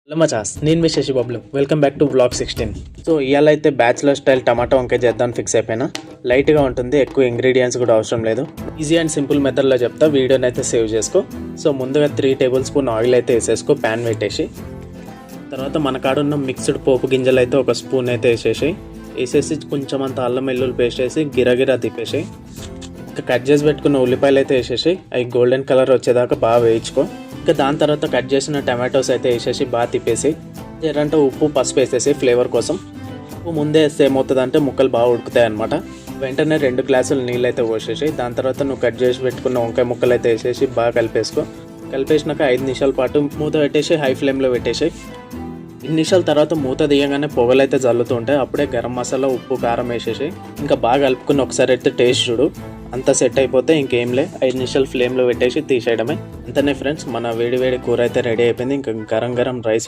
Hello మచాస్, నేను మీ శశి బాబులు. Welcome back to blog 16. So ఇవాళ అయితే బ్యాచులర్ స్టైల్ టమాటా వంకాయ చేద్దాం ఫిక్స్ అయిపోయినా. లైట్గా ఉంటుంది, ఎక్కువ ఇంగ్రీడియంట్స్ కూడా అవసరం లేదు. ఈజీ అండ్ సింపుల్ మెథడ్లో చెప్తా, వీడియోని అయితే సేవ్ చేసుకో. సో ముందుగా 3 టేబుల్ స్పూన్ ఆయిల్ అయితే వేసేసుకో, ప్యాన్ పెట్టేసి. తర్వాత మన కాడ ఉన్న మిక్స్డ్ పోపు గింజలు అయితే ఒక స్పూన్ అయితే వేసేసి కొంచెం అంత అల్లం వెల్లుల్లి పేస్ట్ వేసి గిరగిరా తిప్పేసి, ఇంకా కట్ చేసి పెట్టుకున్న ఉల్లిపాయలు అయితే వేసేసి అవి గోల్డెన్ కలర్ వచ్చేదాకా బాగా వేయించుకో. ఇంకా దాని తర్వాత కట్ చేసిన టమాటోస్ అయితే వేసేసి బాగా తిప్పేసి, ఏదంటే ఉప్పు పసుపు వేసేసి ఫ్లేవర్ కోసం. ఉప్పు ముందే వేస్తే ఏమవుతుందంటే ముక్కలు బాగా ఉడుకుతాయి అనమాట. వెంటనే 2 గ్లాసులు నీళ్ళు అయితే పోసేసి, దాని తర్వాత నువ్వు కట్ చేసి పెట్టుకున్న వంకాయ ముక్కలు అయితే వేసేసి బాగా కలిపేసినాక 5 నిమిషాల పాటు మూత పెట్టేసి హై ఫ్లేమ్లో పెట్టేసి, 2 నిమిషాల తర్వాత మూత తీయగానే పొగలు అయితే జల్లుతూ ఉంటాయి. అప్పుడే గరం మసాలా ఉప్పు కారం వేసేసి ఇంకా బాగా కలుపుకుని ఒకసారి అయితే టేస్ట్ చూడు. అంతా సెట్ అయిపోతే ఇంకేంలే, 5 నిమిషాలు ఫ్లేమ్లో పెట్టేసి తీసేయడమే. అంతనే ఫ్రెండ్స్, మన వేడి వేడి కూర అయితే రెడీ అయిపోయింది. ఇంకా గరం గరం రైస్